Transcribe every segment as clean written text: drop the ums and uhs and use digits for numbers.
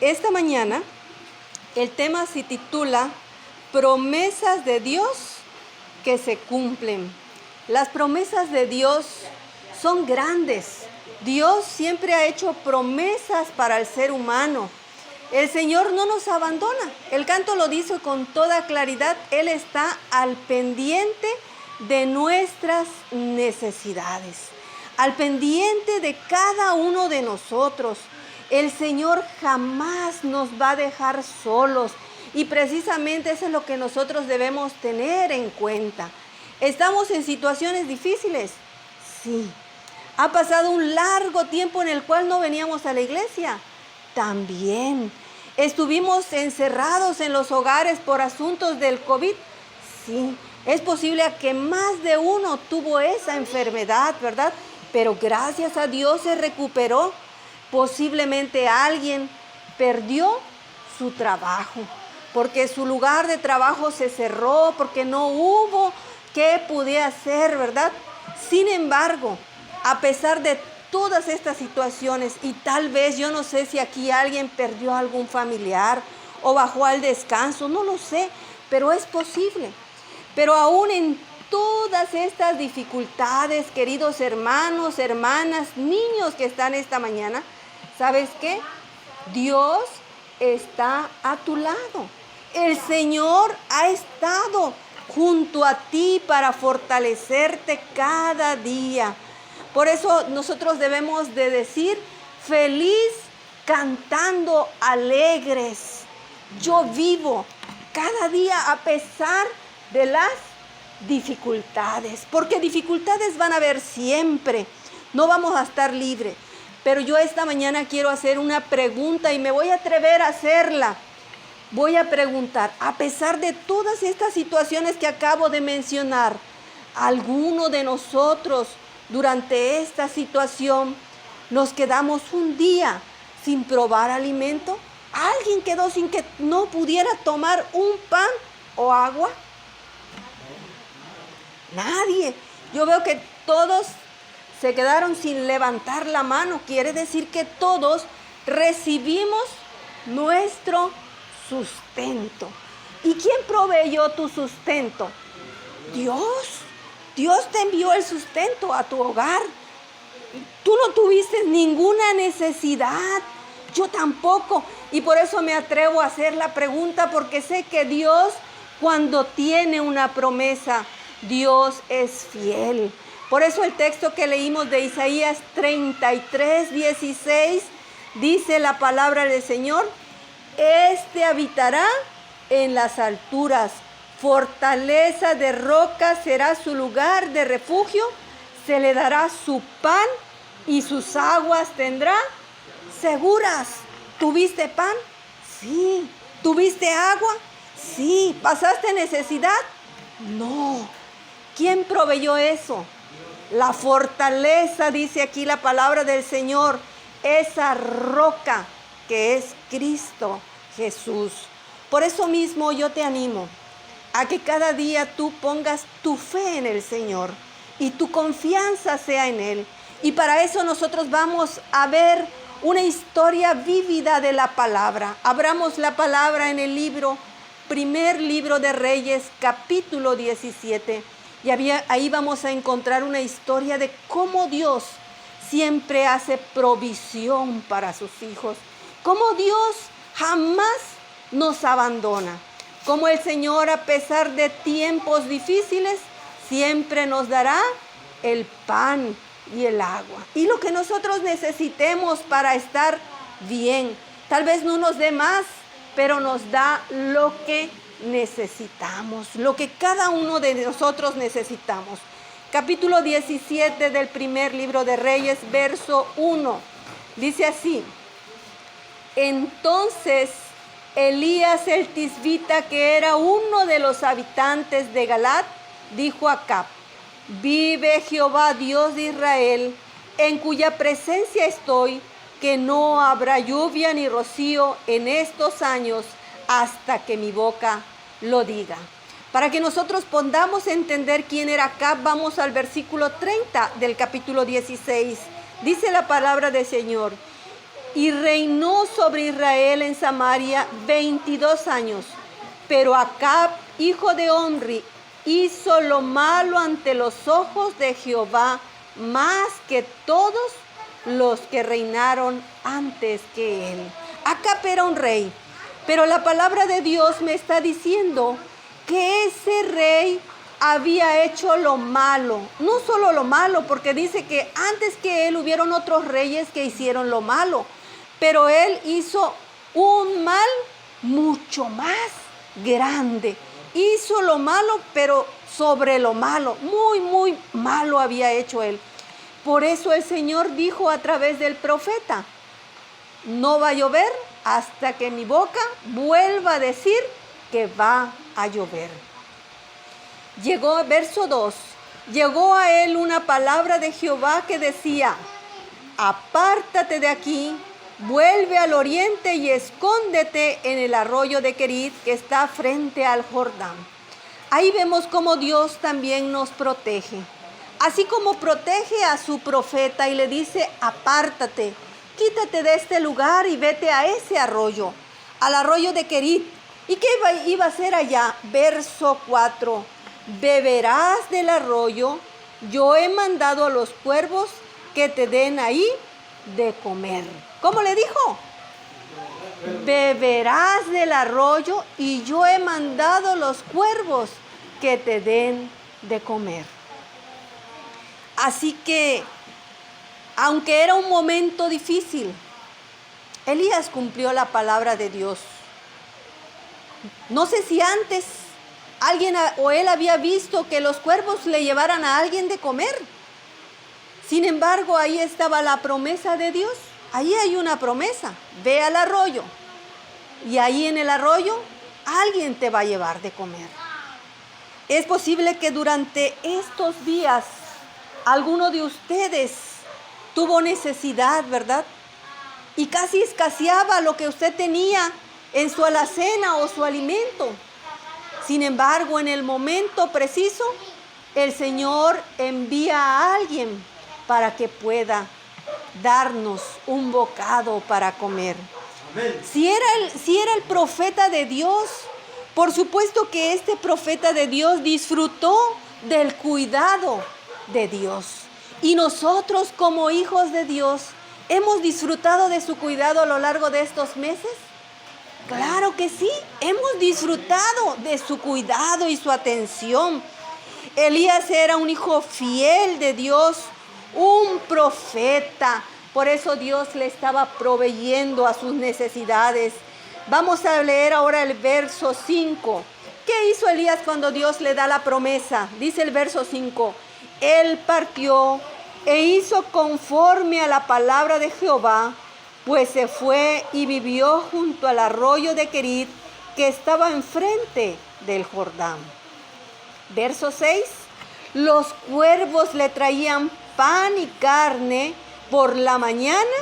Esta mañana el tema se titula Promesas de Dios que se cumplen. Las promesas de Dios son grandes. Dios siempre ha hecho promesas para el ser humano. El Señor no nos abandona. El canto lo dice con toda claridad. Él está al pendiente de nuestras necesidades, al pendiente de cada uno de nosotros. El Señor jamás nos va a dejar solos y precisamente eso es lo que nosotros debemos tener en cuenta. ¿Estamos en situaciones difíciles? Sí. ¿Ha pasado un largo tiempo en el cual no veníamos a la iglesia? También. ¿Estuvimos encerrados en los hogares por asuntos del COVID? Sí. Es posible que más de uno tuvo esa enfermedad, ¿verdad? Pero gracias a Dios se recuperó. Posiblemente alguien perdió su trabajo, porque su lugar de trabajo se cerró, porque no hubo qué pudiera hacer, ¿verdad? Sin embargo, a pesar de todas estas situaciones, y tal vez yo no sé si aquí alguien perdió a algún familiar o bajó al descanso, no lo sé, pero es posible. Pero aún en todas estas dificultades, queridos hermanos, hermanas, niños que están esta mañana, ¿sabes qué? Dios está a tu lado. El Señor ha estado junto a ti para fortalecerte cada día. Por eso nosotros debemos de decir, feliz cantando alegres. Yo vivo cada día a pesar de las dificultades, porque dificultades van a haber siempre. No vamos a estar libres. Pero yo esta mañana quiero hacer una pregunta y me voy a atrever a hacerla. Voy a preguntar, a pesar de todas estas situaciones que acabo de mencionar, ¿alguno de nosotros durante esta situación nos quedamos un día sin probar alimento? ¿Alguien quedó sin que no pudiera tomar un pan o agua? Nadie. Yo veo que todos se quedaron sin levantar la mano. Quiere decir que todos recibimos nuestro sustento. ¿Y quién proveyó tu sustento? Dios. Dios te envió el sustento a tu hogar. Tú no tuviste ninguna necesidad. Yo tampoco. Y por eso me atrevo a hacer la pregunta, porque sé que Dios, cuando tiene una promesa, Dios es fiel. Por eso el texto que leímos de Isaías 33:16 dice la palabra del Señor: Este habitará en las alturas, fortaleza de roca será su lugar de refugio, se le dará su pan y sus aguas tendrá seguras. ¿Tuviste pan? Sí. ¿Tuviste agua? Sí. ¿Pasaste necesidad? No. ¿Quién proveyó eso? La fortaleza, dice aquí la palabra del Señor, esa roca que es Cristo Jesús. Por eso mismo yo te animo a que cada día tú pongas tu fe en el Señor y tu confianza sea en Él. Y para eso nosotros vamos a ver una historia vívida de la palabra. Abramos la palabra en el primer libro de Reyes, capítulo 17. Y ahí vamos a encontrar una historia de cómo Dios siempre hace provisión para sus hijos. Cómo Dios jamás nos abandona. Cómo el Señor, a pesar de tiempos difíciles, siempre nos dará el pan y el agua. Y lo que nosotros necesitemos para estar bien. Tal vez no nos dé más, pero nos da lo que necesitamos, lo que cada uno de nosotros necesitamos. Capítulo 17 del primer libro de Reyes, verso 1. Dice así: Entonces Elías el tisbita, que era uno de los habitantes de Galat, dijo a Acab: Vive Jehová Dios de Israel, en cuya presencia estoy, que no habrá lluvia ni rocío en estos años hasta que mi boca lo diga. Para que nosotros podamos entender quién era Acab, vamos al versículo 30 del capítulo 16. Dice la palabra del Señor: y reinó sobre Israel en Samaria 22 años. Pero Acab, hijo de Omri, hizo lo malo ante los ojos de Jehová, más que todos los que reinaron antes que él. Acab era un rey, pero la palabra de Dios me está diciendo que ese rey había hecho lo malo. No solo lo malo, porque dice que antes que él hubieron otros reyes que hicieron lo malo, pero él hizo un mal mucho más grande. Hizo lo malo, pero sobre lo malo. Muy, muy malo había hecho él. Por eso el Señor dijo a través del profeta: no va a llover hasta que mi boca vuelva a decir que va a llover. Llegó, verso 2, llegó a él una palabra de Jehová que decía: apártate de aquí, vuelve al oriente y escóndete en el arroyo de Querit, que está frente al Jordán. Ahí vemos cómo Dios también nos protege. Así como protege a su profeta y le dice: apártate, quítate de este lugar y vete a ese arroyo, al arroyo de Querit. ¿Y qué iba a hacer allá? Verso 4. Beberás del arroyo, yo he mandado a los cuervos que te den ahí de comer. ¿Cómo le dijo? Beberás del arroyo y yo he mandado los cuervos que te den de comer. Así que, aunque era un momento difícil, Elías cumplió la palabra de Dios. No sé si antes alguien o él había visto que los cuervos le llevaran a alguien de comer. Sin embargo, ahí estaba la promesa de Dios. Ahí hay una promesa. Ve al arroyo. Y ahí en el arroyo alguien te va a llevar de comer. Es posible que durante estos días alguno de ustedes tuvo necesidad, ¿verdad? Y casi escaseaba lo que usted tenía en su alacena o su alimento. Sin embargo, en el momento preciso, el Señor envía a alguien para que pueda darnos un bocado para comer. Si era el profeta de Dios, por supuesto que este profeta de Dios disfrutó del cuidado de Dios. Y nosotros, como hijos de Dios, ¿hemos disfrutado de su cuidado a lo largo de estos meses? Claro que sí, hemos disfrutado de su cuidado y su atención. Elías era un hijo fiel de Dios, un profeta. Por eso Dios le estaba proveyendo a sus necesidades. Vamos a leer ahora el verso 5. ¿Qué hizo Elías cuando Dios le da la promesa? Dice el verso 5. Él partió e hizo conforme a la palabra de Jehová, pues se fue y vivió junto al arroyo de Querit, que estaba enfrente del Jordán. Verso 6. Los cuervos le traían pan y carne por la mañana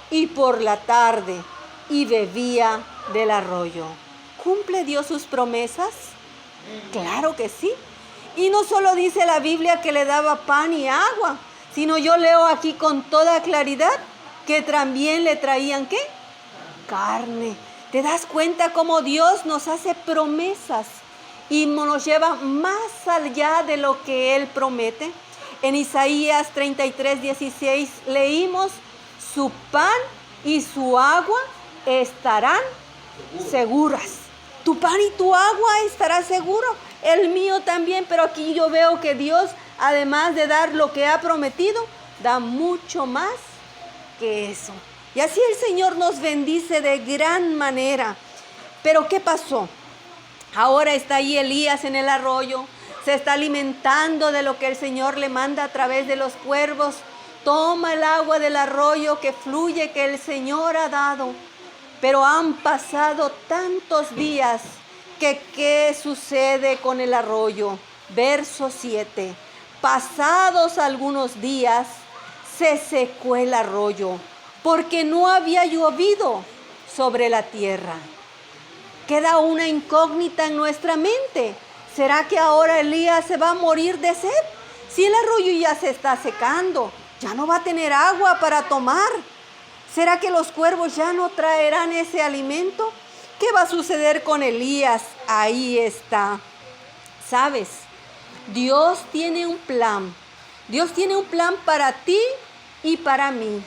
y por la tarde, y bebía del arroyo. ¿Cumple Dios sus promesas? Claro que sí. Y no solo dice la Biblia que le daba pan y agua, sino yo leo aquí con toda claridad que también le traían, ¿qué? Carne. ¿Te das cuenta cómo Dios nos hace promesas y nos lleva más allá de lo que Él promete? En Isaías 33:16 leímos: su pan y su agua estarán seguras. Tu pan y tu agua estará seguro. El mío también, pero aquí yo veo que Dios, además de dar lo que ha prometido, da mucho más que eso. Y así el Señor nos bendice de gran manera. Pero ¿qué pasó? Ahora está ahí Elías en el arroyo, se está alimentando de lo que el Señor le manda a través de los cuervos. Toma el agua del arroyo que fluye, que el Señor ha dado. Pero han pasado tantos días que ¿qué sucede con el arroyo? Verso 7. Pasados algunos días, se secó el arroyo, porque no había llovido sobre la tierra. Queda una incógnita en nuestra mente. ¿Será que ahora Elías se va a morir de sed? Si el arroyo ya se está secando, ya no va a tener agua para tomar. ¿Será que los cuervos ya no traerán ese alimento? ¿Qué va a suceder con Elías? Ahí está. ¿Sabes? Dios tiene un plan. Dios tiene un plan para ti y para mí.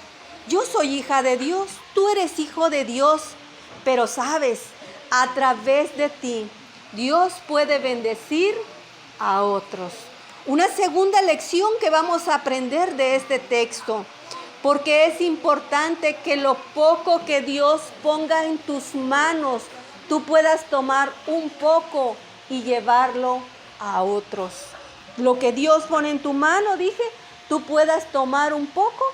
Yo soy hija de Dios, tú eres hijo de Dios, pero sabes, a través de ti, Dios puede bendecir a otros. Una segunda lección que vamos a aprender de este texto, porque es importante que lo poco que Dios ponga en tus manos, tú puedas tomar un poco y llevarlo a otros. Lo que Dios pone en tu mano, dije, tú puedas tomar un poco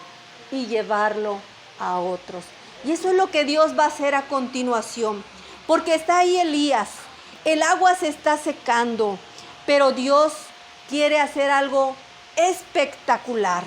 y llevarlo a otros. Y eso es lo que Dios va a hacer a continuación. Porque está ahí Elías, el agua se está secando, pero Dios quiere hacer algo espectacular.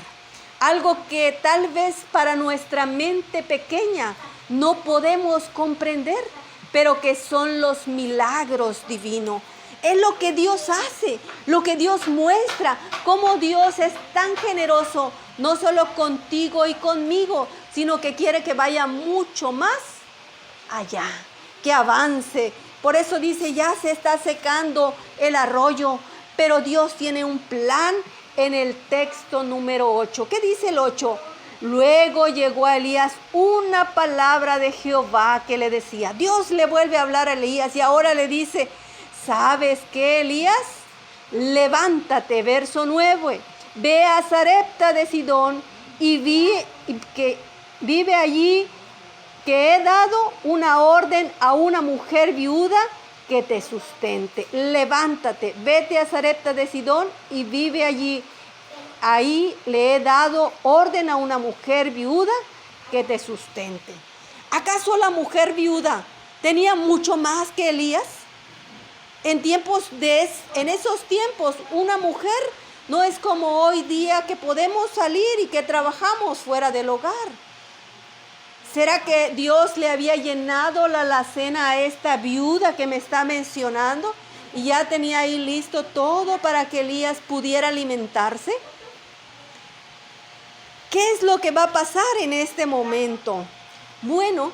Algo que tal vez para nuestra mente pequeña no podemos comprender, pero que son los milagros divinos. Es lo que Dios hace, lo que Dios muestra, cómo Dios es tan generoso, no solo contigo y conmigo, sino que quiere que vaya mucho más allá, que avance. Por eso dice, ya se está secando el arroyo, pero Dios tiene un plan en el texto número 8. ¿Qué dice el 8? Luego llegó a Elías una palabra de Jehová que le decía, Dios le vuelve a hablar a Elías y ahora le dice, ¿sabes qué, Elías? Levántate, verso 9, ve a Sarepta de Sidón y que vive allí, que he dado una orden a una mujer viuda que te sustente. Levántate, vete a Sarepta de Sidón y vive allí. Ahí le he dado orden a una mujer viuda que te sustente. ¿Acaso la mujer viuda tenía mucho más que Elías? En esos tiempos, una mujer no es como hoy día que podemos salir y que trabajamos fuera del hogar. ¿Será que Dios le había llenado la alacena a esta viuda que me está mencionando y ya tenía ahí listo todo para que Elías pudiera alimentarse? ¿Qué es lo que va a pasar en este momento? Bueno,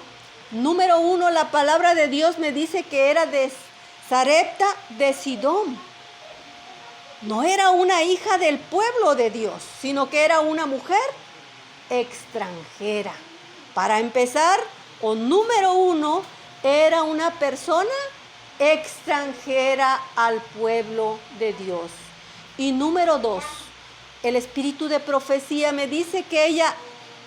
número 1, la palabra de Dios me dice que era de Sarepta de Sidón. No era una hija del pueblo de Dios, sino que era una mujer extranjera. Para empezar, número 1, era una persona extranjera al pueblo de Dios. Y número 2, el espíritu de profecía me dice que ella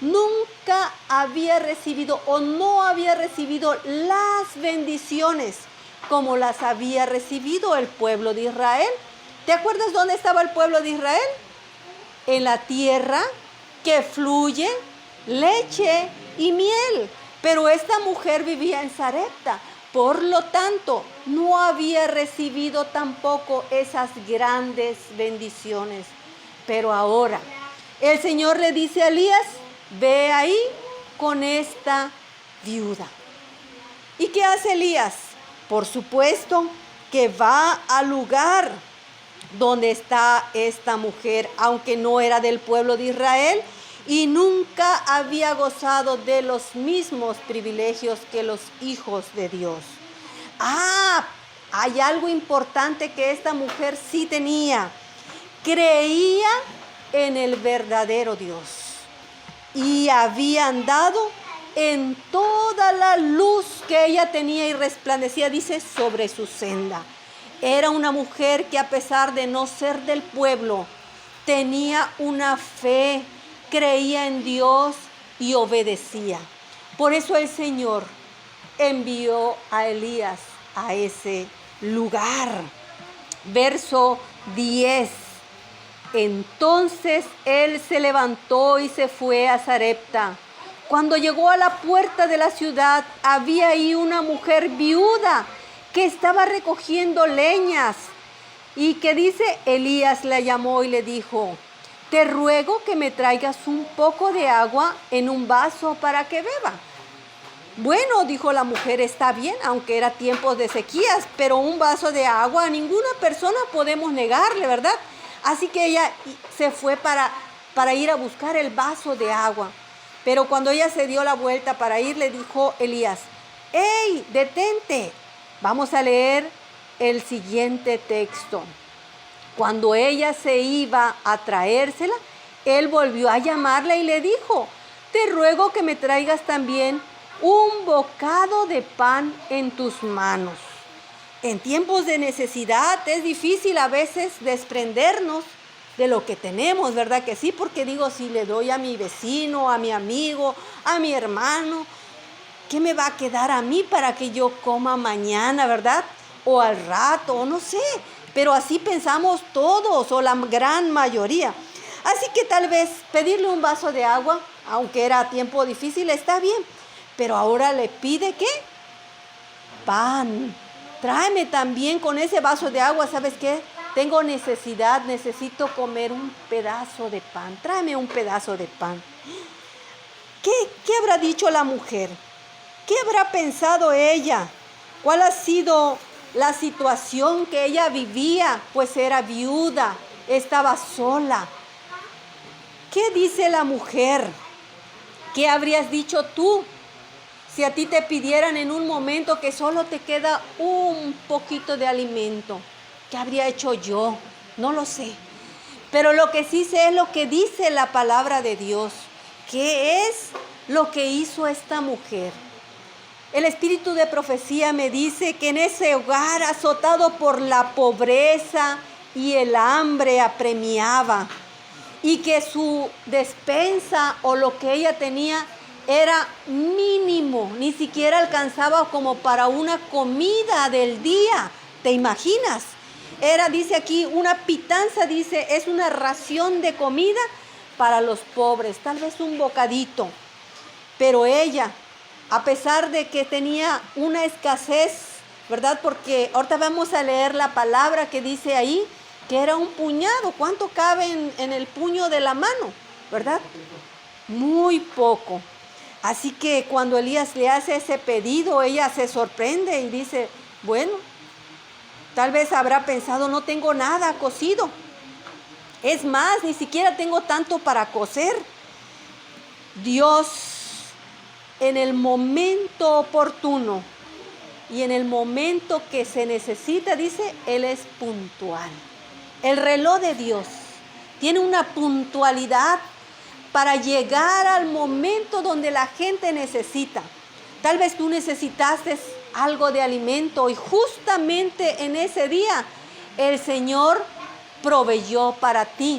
nunca había recibido o no había recibido las bendiciones como las había recibido el pueblo de Israel. ¿Te acuerdas dónde estaba el pueblo de Israel? En la tierra que fluye leche y miel. Pero esta mujer vivía en Sarepta. Por lo tanto, no había recibido tampoco esas grandes bendiciones. Pero ahora, el Señor le dice a Elías, ve ahí con esta viuda. ¿Y qué hace Elías? Por supuesto que va al lugar donde está esta mujer, aunque no era del pueblo de Israel y nunca había gozado de los mismos privilegios que los hijos de Dios. Hay algo importante que esta mujer sí tenía. Creía en el verdadero Dios y había andado en toda la luz que ella tenía y resplandecía, dice, sobre su senda. Era una mujer que a pesar de no ser del pueblo, tenía una fe, creía en Dios y obedecía. Por eso el Señor envió a Elías a ese lugar. Verso 10. Entonces él se levantó y se fue a Sarepta. Cuando llegó a la puerta de la ciudad, había ahí una mujer viuda que estaba recogiendo leñas y que dice, Elías la llamó y le dijo, te ruego que me traigas un poco de agua en un vaso para que beba. Bueno, dijo la mujer, está bien, aunque era tiempos de sequías, pero un vaso de agua a ninguna persona podemos negarle, ¿verdad? Así que ella se fue para ir a buscar el vaso de agua. Pero cuando ella se dio la vuelta para ir, le dijo Elías: ¡Ey, detente! Vamos a leer el siguiente texto. Cuando ella se iba a traérsela, él volvió a llamarla y le dijo: te ruego que me traigas también un bocado de pan en tus manos. En tiempos de necesidad es difícil a veces desprendernos de lo que tenemos, ¿verdad que sí? Porque digo, si le doy a mi vecino, a mi amigo, a mi hermano, ¿qué me va a quedar a mí para que yo coma mañana, verdad? O al rato, o no sé. Pero así pensamos todos, o la gran mayoría. Así que tal vez pedirle un vaso de agua, aunque era tiempo difícil, está bien. Pero ahora le pide, ¿qué? Pan. Tráeme también con ese vaso de agua, ¿sabes qué? Tengo necesidad, necesito comer un pedazo de pan. Tráeme un pedazo de pan. ¿Qué habrá dicho la mujer? ¿Qué habrá pensado ella? ¿Cuál ha sido la situación que ella vivía? Pues era viuda, estaba sola. ¿Qué dice la mujer? ¿Qué habrías dicho tú si a ti te pidieran en un momento que solo te queda un poquito de alimento? ¿Qué habría hecho yo? No lo sé. Pero lo que sí sé es lo que dice la palabra de Dios. ¿Qué es lo que hizo esta mujer? El espíritu de profecía me dice que en ese hogar azotado por la pobreza y el hambre apremiaba, y que su despensa o lo que ella tenía era mínimo, ni siquiera alcanzaba como para una comida del día. ¿Te imaginas? Era, dice aquí, una pitanza, dice, es una ración de comida para los pobres, tal vez un bocadito. Pero ella, a pesar de que tenía una escasez, ¿verdad? Porque ahorita vamos a leer la palabra que dice ahí, que era un puñado. ¿Cuánto cabe en el puño de la mano? ¿Verdad? Muy poco. Así que cuando Elías le hace ese pedido, ella se sorprende y dice, bueno, tal vez habrá pensado, no tengo nada cocido. Es más, ni siquiera tengo tanto para cocer. Dios, en el momento oportuno y en el momento que se necesita, dice, Él es puntual. El reloj de Dios tiene una puntualidad para llegar al momento donde la gente necesita. Tal vez tú necesitaste algo de alimento y justamente en ese día el Señor proveyó para ti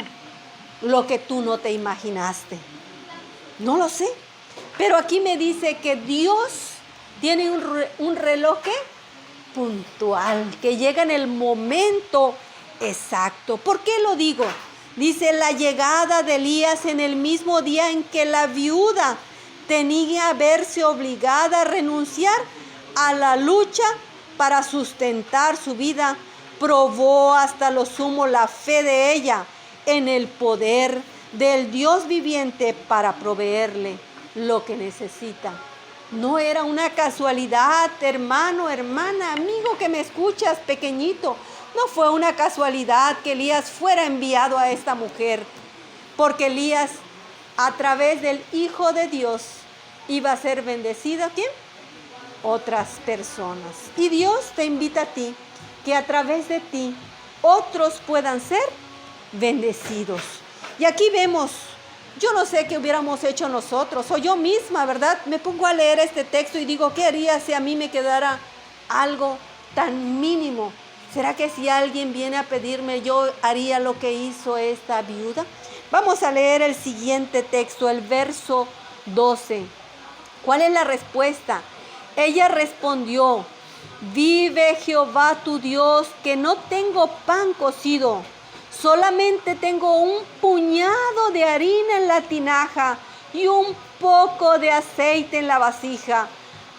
lo que tú no te imaginaste. No lo sé, pero aquí me dice que Dios tiene un reloj ¿qué? Puntual, que llega en el momento exacto. ¿Por qué lo digo? Dice, la llegada de Elías en el mismo día en que la viuda tenía que verse obligada a renunciar a la lucha para sustentar su vida, probó hasta lo sumo la fe de ella en el poder del Dios viviente para proveerle lo que necesita. No era una casualidad, hermano, hermana, amigo que me escuchas, pequeñito. No fue una casualidad que Elías fuera enviado a esta mujer, porque Elías, a través del Hijo de Dios, iba a ser bendecida, ¿quién? Otras personas. Y Dios te invita a ti, que a través de ti, otros puedan ser bendecidos. Y aquí vemos, yo no sé qué hubiéramos hecho nosotros, o yo misma, ¿verdad? Me pongo a leer este texto y digo, ¿qué haría si a mí me quedara algo tan mínimo? ¿Será que si alguien viene a pedirme, yo haría lo que hizo esta viuda? Vamos a leer el siguiente texto, el verso 12. ¿Cuál es la respuesta? Ella respondió, vive Jehová tu Dios, que no tengo pan cocido, solamente tengo un puñado de harina en la tinaja y un poco de aceite en la vasija.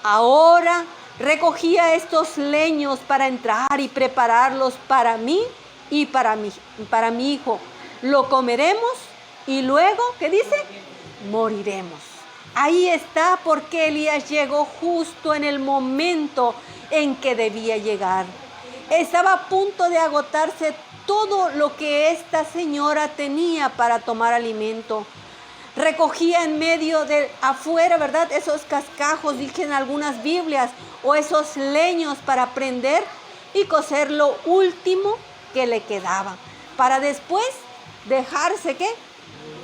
Ahora recogía estos leños para entrar y prepararlos para mí y para mi hijo. Lo comeremos y luego, ¿qué dice? Moriremos. Ahí está porque Elías llegó justo en el momento en que debía llegar. Estaba a punto de agotarse todo lo que esta señora tenía para tomar alimento. recogía en medio de afuera, ¿verdad? Esos cascajos, dicen algunas Biblias, o esos leños para prender y cocer lo último que le quedaba, para después dejarse, ¿qué?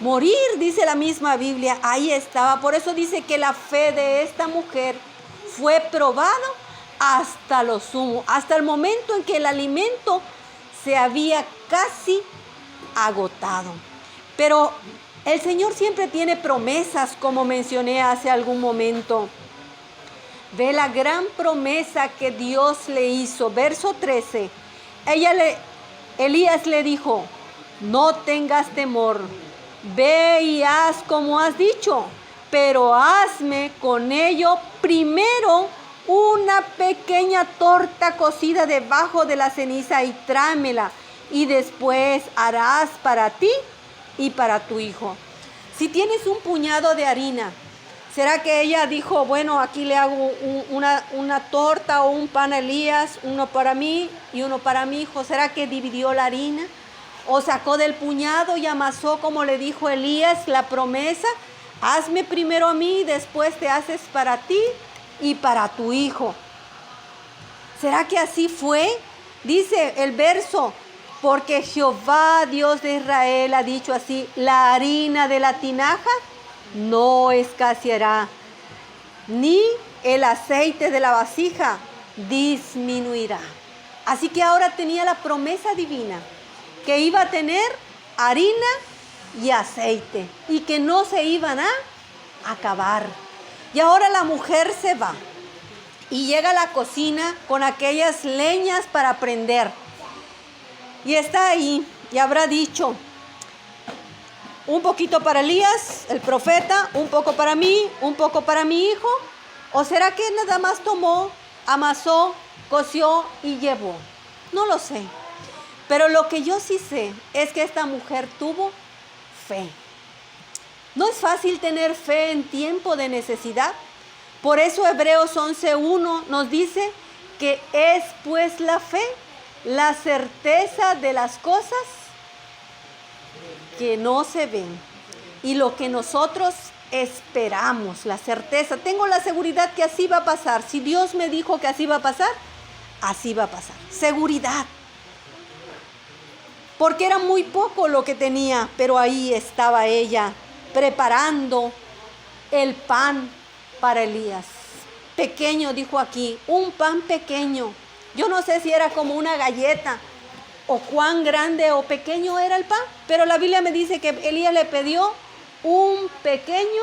Morir, dice la misma Biblia. Ahí estaba. Por eso dice que la fe de esta mujer fue probada hasta lo sumo, hasta el momento en que el alimento se había casi agotado. Pero el Señor siempre tiene promesas, como mencioné hace algún momento. Ve la gran promesa que Dios le hizo. Verso 13. Elías le dijo: no tengas temor, ve y haz como has dicho, pero hazme con ello primero una pequeña torta cocida debajo de la ceniza y tráemela, y después harás para ti y para tu hijo. Si tienes un puñado de harina, ¿será que ella dijo, bueno, aquí le hago una torta o un pan a Elías, uno para mí y uno para mi hijo? ¿Será que dividió la harina? ¿O sacó del puñado y amasó como le dijo Elías la promesa? Hazme primero a mí, después te haces para ti y para tu hijo. ¿Será que así fue? Dice el verso: porque Jehová, Dios de Israel, ha dicho así: la harina de la tinaja no escaseará, ni el aceite de la vasija disminuirá. Así que ahora tenía la promesa divina que iba a tener harina y aceite y que no se iban a acabar. Y ahora la mujer se va y llega a la cocina con aquellas leñas para prender. Y está ahí y habrá dicho: un poquito para Elías, el profeta, un poco para mí, un poco para mi hijo. ¿O será que nada más tomó, amasó, coció y llevó? No lo sé. Pero lo que yo sí sé es que esta mujer tuvo fe. No es fácil tener fe en tiempo de necesidad. Por eso Hebreos 11:1 nos dice que es pues la fe, la certeza de las cosas que no se ven y lo que nosotros esperamos, la certeza. Tengo la seguridad que así va a pasar. Si Dios me dijo que así va a pasar, así va a pasar. Seguridad. Porque era muy poco lo que tenía, pero ahí estaba ella preparando el pan para Elías. Pequeño, dijo aquí, un pan pequeño. Yo no sé si era como una galleta o cuán grande o pequeño era el pan, pero la Biblia me dice que Elías le pidió un pequeño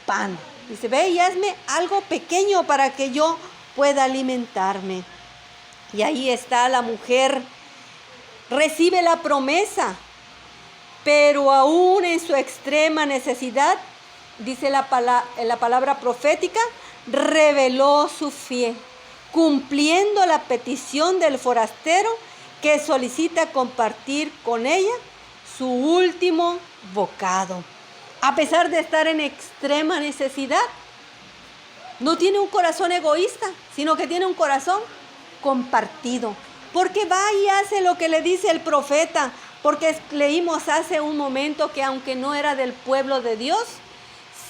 pan. Dice: ve y hazme algo pequeño para que yo pueda alimentarme. Y ahí está la mujer. Recibe la promesa, pero aún en su extrema necesidad, dice la palabra profética, reveló su fe, cumpliendo la petición del forastero que solicita compartir con ella su último bocado. A pesar de estar en extrema necesidad, no tiene un corazón egoísta, sino que tiene un corazón compartido. Porque va y hace lo que le dice el profeta. Porque leímos hace un momento que aunque no era del pueblo de Dios,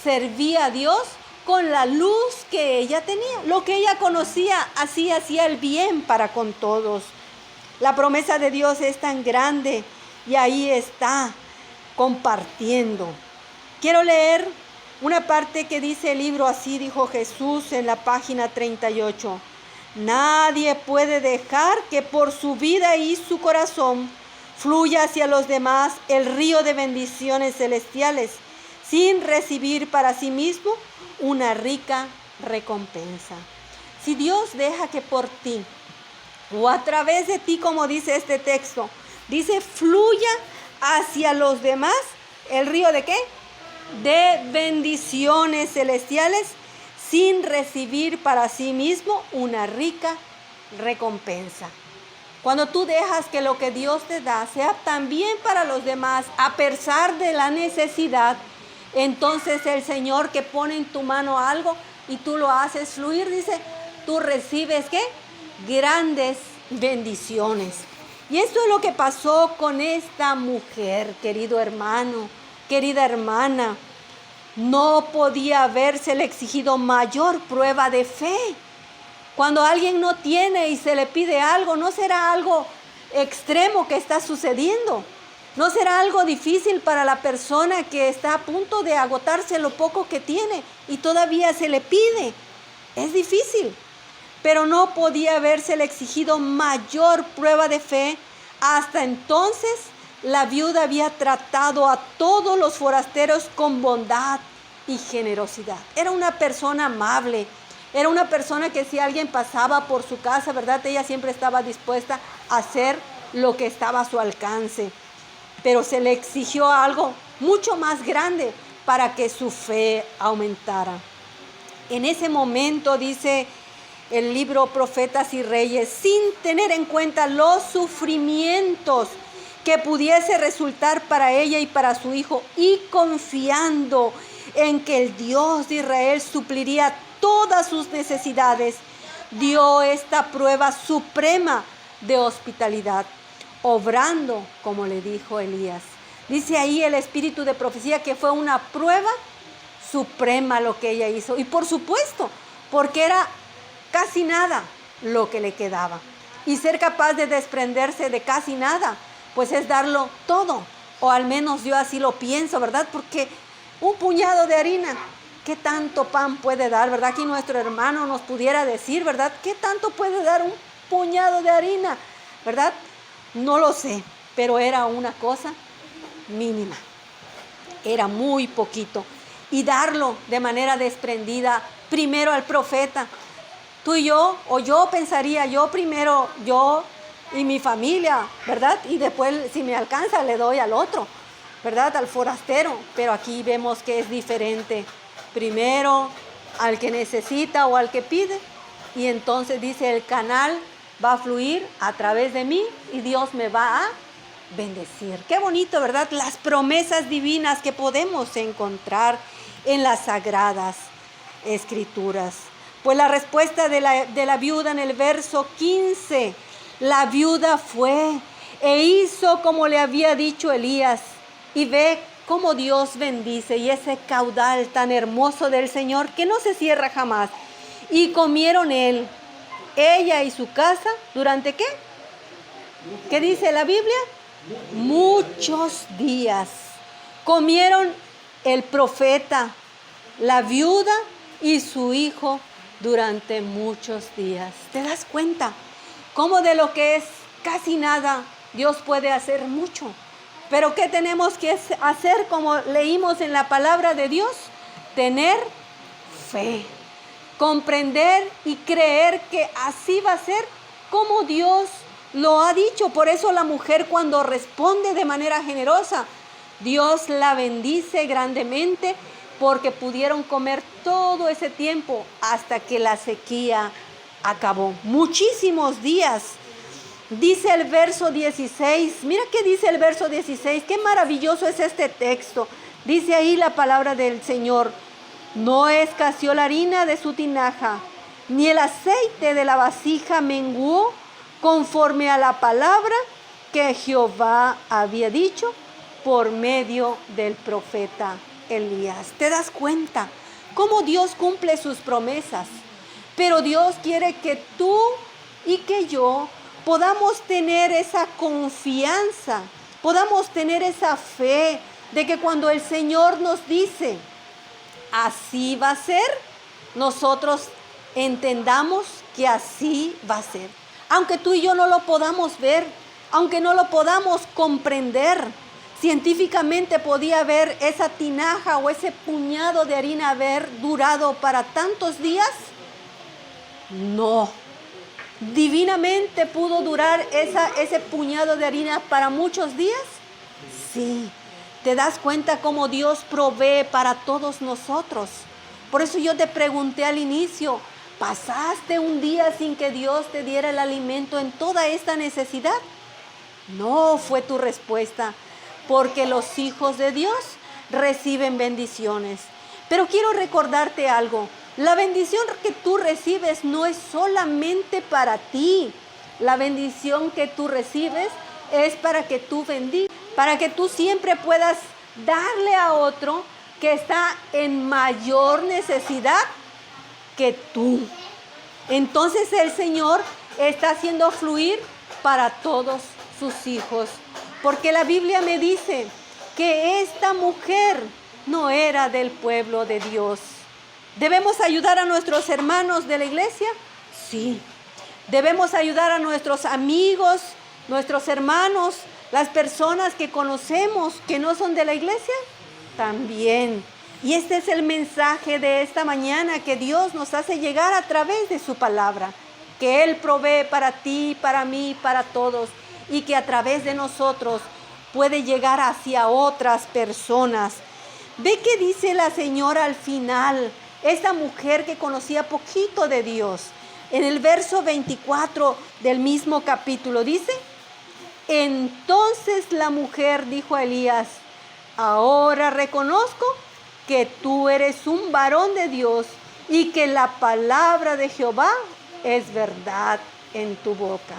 servía a Dios con la luz que ella tenía. Lo que ella conocía, así hacía el bien para con todos. La promesa de Dios es tan grande y ahí está compartiendo. Quiero leer una parte que dice el libro: así dijo Jesús, en la página 38. Nadie puede dejar que por su vida y su corazón fluya hacia los demás el río de bendiciones celestiales sin recibir para sí mismo una rica recompensa. Si Dios deja que por ti o a través de ti, como dice este texto, dice fluya hacia los demás el río ¿de qué? De bendiciones celestiales sin recibir para sí mismo una rica recompensa. Cuando tú dejas que lo que Dios te da sea también para los demás, a pesar de la necesidad, entonces el Señor que pone en tu mano algo y tú lo haces fluir, dice, tú recibes ¿qué? Grandes bendiciones. Y esto es lo que pasó con esta mujer, querido hermano, querida hermana. No podía habérsele exigido mayor prueba de fe. Cuando alguien no tiene y se le pide algo, no será algo extremo que está sucediendo. No será algo difícil para la persona que está a punto de agotarse lo poco que tiene y todavía se le pide. Es difícil, pero no podía habérsele exigido mayor prueba de fe. Hasta entonces, la viuda había tratado a todos los forasteros con bondad y generosidad. Era una persona amable. Era una persona que si alguien pasaba por su casa, ¿verdad? Ella siempre estaba dispuesta a hacer lo que estaba a su alcance. Pero se le exigió algo mucho más grande para que su fe aumentara. En ese momento, dice el libro Profetas y Reyes, sin tener en cuenta los sufrimientos que pudiese resultar para ella y para su hijo, y confiando en que el Dios de Israel supliría todas sus necesidades, dio esta prueba suprema de hospitalidad, obrando como le dijo Elías. Dice ahí el espíritu de profecía que fue una prueba suprema lo que ella hizo. Y por supuesto, porque era casi nada lo que le quedaba. Y ser capaz de desprenderse de casi nada, pues es darlo todo. O al menos yo así lo pienso, ¿verdad? Porque un puñado de harina, ¿qué tanto pan puede dar, verdad? Aquí nuestro hermano nos pudiera decir, ¿verdad? ¿Qué tanto puede dar un puñado de harina, verdad? No lo sé, pero era una cosa mínima. Era muy poquito. Y darlo de manera desprendida primero al profeta. Tú y yo, o yo pensaría, yo primero, yo y mi familia, ¿verdad? Y después, si me alcanza, le doy al otro, ¿verdad? Al forastero. Pero aquí vemos que es diferente. Primero al que necesita o al que pide. Y entonces dice, el canal va a fluir a través de mí y Dios me va a bendecir. Qué bonito, ¿verdad? Las promesas divinas que podemos encontrar en las sagradas escrituras. Pues la respuesta de la viuda en el verso 15, la viuda fue e hizo como le había dicho Elías, y ve cómo Dios bendice y ese caudal tan hermoso del Señor que no se cierra jamás. Y comieron ella y su casa, ¿durante qué? ¿Qué dice la Biblia? Muchos días. Comieron el profeta, la viuda y su hijo durante muchos días. ¿Te das cuenta? Cómo de lo que es casi nada, Dios puede hacer mucho. Pero ¿qué tenemos que hacer como leímos en la palabra de Dios? Tener fe. Comprender y creer que así va a ser como Dios lo ha dicho. Por eso la mujer cuando responde de manera generosa, Dios la bendice grandemente porque pudieron comer todo ese tiempo hasta que la sequía acabó. Muchísimos días. Dice el verso 16, mira qué dice el verso 16, qué maravilloso es este texto. Dice ahí la palabra del Señor, no escaseó la harina de su tinaja, ni el aceite de la vasija menguó, conforme a la palabra que Jehová había dicho por medio del profeta Elías. ¿Te das cuenta cómo Dios cumple sus promesas? Pero Dios quiere que tú y que yo podamos tener esa confianza, podamos tener esa fe de que cuando el Señor nos dice, así va a ser, nosotros entendamos que así va a ser. Aunque tú y yo no lo podamos ver, aunque no lo podamos comprender, científicamente podía haber esa tinaja o ese puñado de harina haber durado para tantos días. No. ¿Divinamente pudo durar ese puñado de harina para muchos días? Sí. ¿Te das cuenta cómo Dios provee para todos nosotros? Por eso yo te pregunté al inicio, ¿pasaste un día sin que Dios te diera el alimento en toda esta necesidad? No fue tu respuesta, porque los hijos de Dios reciben bendiciones. Pero quiero recordarte algo. La bendición que tú recibes no es solamente para ti. La bendición que tú recibes es para que tú bendigas, para que tú siempre puedas darle a otro que está en mayor necesidad que tú. Entonces el Señor está haciendo fluir para todos sus hijos. Porque la Biblia me dice que esta mujer no era del pueblo de Dios. ¿Debemos ayudar a nuestros hermanos de la iglesia? Sí. ¿Debemos ayudar a nuestros amigos, nuestros hermanos, las personas que conocemos que no son de la iglesia? También. Y este es el mensaje de esta mañana que Dios nos hace llegar a través de su palabra. Que Él provee para ti, para mí, para todos. Y que a través de nosotros puede llegar hacia otras personas. Ve que dice la señora al final, esta mujer que conocía poquito de Dios. En el verso 24 del mismo capítulo dice: entonces la mujer dijo a Elías: ahora reconozco que tú eres un varón de Dios y que la palabra de Jehová es verdad en tu boca.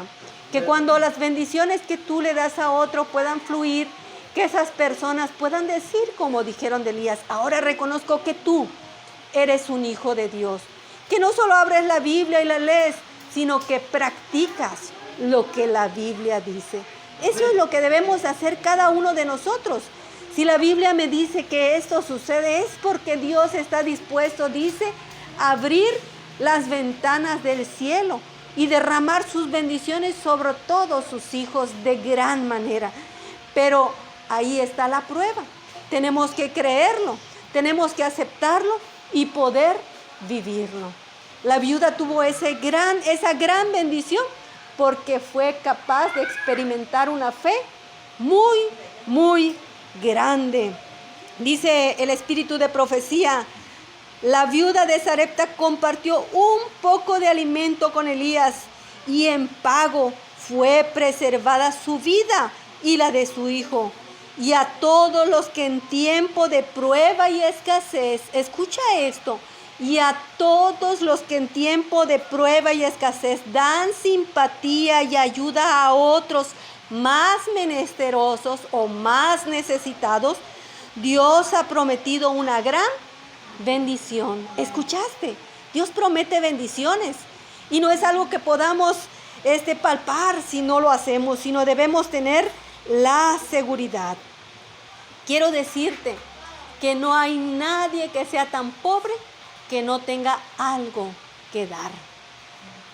Que cuando las bendiciones que tú le das a otro puedan fluir, que esas personas puedan decir como dijeron de Elías: ahora reconozco que tú eres un hijo de Dios. Que no solo abres la Biblia y la lees, sino que practicas lo que la Biblia dice. Eso es lo que debemos hacer cada uno de nosotros. Si la Biblia me dice que esto sucede, es porque Dios está dispuesto, dice, a abrir las ventanas del cielo y derramar sus bendiciones sobre todos sus hijos de gran manera. Pero ahí está la prueba. Tenemos que creerlo, tenemos que aceptarlo y poder vivirlo. La viuda tuvo esa gran bendición porque fue capaz de experimentar una fe muy, muy grande. Dice el espíritu de profecía: la viuda de Sarepta compartió un poco de alimento con Elías y en pago fue preservada su vida y la de su hijo. Y a todos los que en tiempo de prueba y escasez, escucha esto, y a todos los que en tiempo de prueba y escasez dan simpatía y ayuda a otros más menesterosos o más necesitados, Dios ha prometido una gran bendición. ¿Escuchaste? Dios promete bendiciones y no es algo que podamos palpar si no lo hacemos, sino debemos tener la seguridad. Quiero decirte que no hay nadie que sea tan pobre que no tenga algo que dar.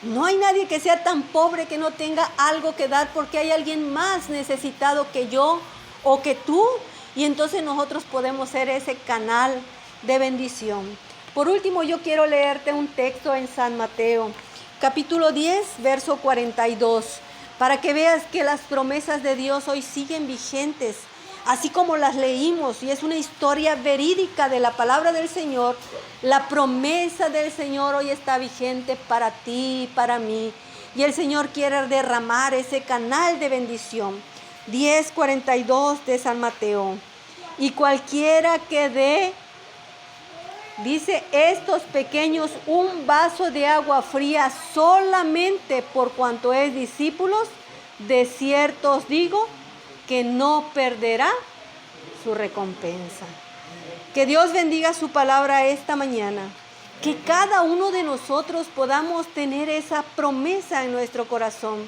No hay nadie que sea tan pobre que no tenga algo que dar, porque hay alguien más necesitado que yo o que tú, y entonces nosotros podemos ser ese canal de bendición. Por último, yo quiero leerte un texto en San Mateo, capítulo 10, verso 42, para que veas que las promesas de Dios hoy siguen vigentes, así como las leímos, y es una historia verídica de la palabra del Señor. La promesa del Señor hoy está vigente para ti y para mí, y el Señor quiere derramar ese canal de bendición. 10:42 de San Mateo: y cualquiera que dé, dice, estos pequeños un vaso de agua fría solamente por cuanto es discípulos, de cierto os digo que no perderá su recompensa. Que Dios bendiga su palabra esta mañana. Que cada uno de nosotros podamos tener esa promesa en nuestro corazón.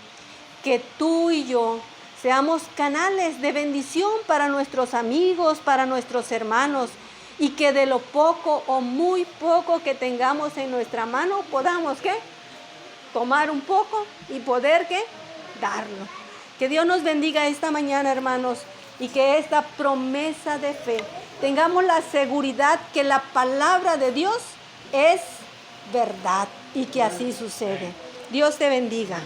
Que tú y yo seamos canales de bendición para nuestros amigos, para nuestros hermanos. Y que de lo poco o muy poco que tengamos en nuestra mano podamos, ¿qué? Tomar un poco y poder, ¿qué? Darlo. Que Dios nos bendiga esta mañana, hermanos, y que esta promesa de fe tengamos la seguridad que la palabra de Dios es verdad y que así sucede. Dios te bendiga.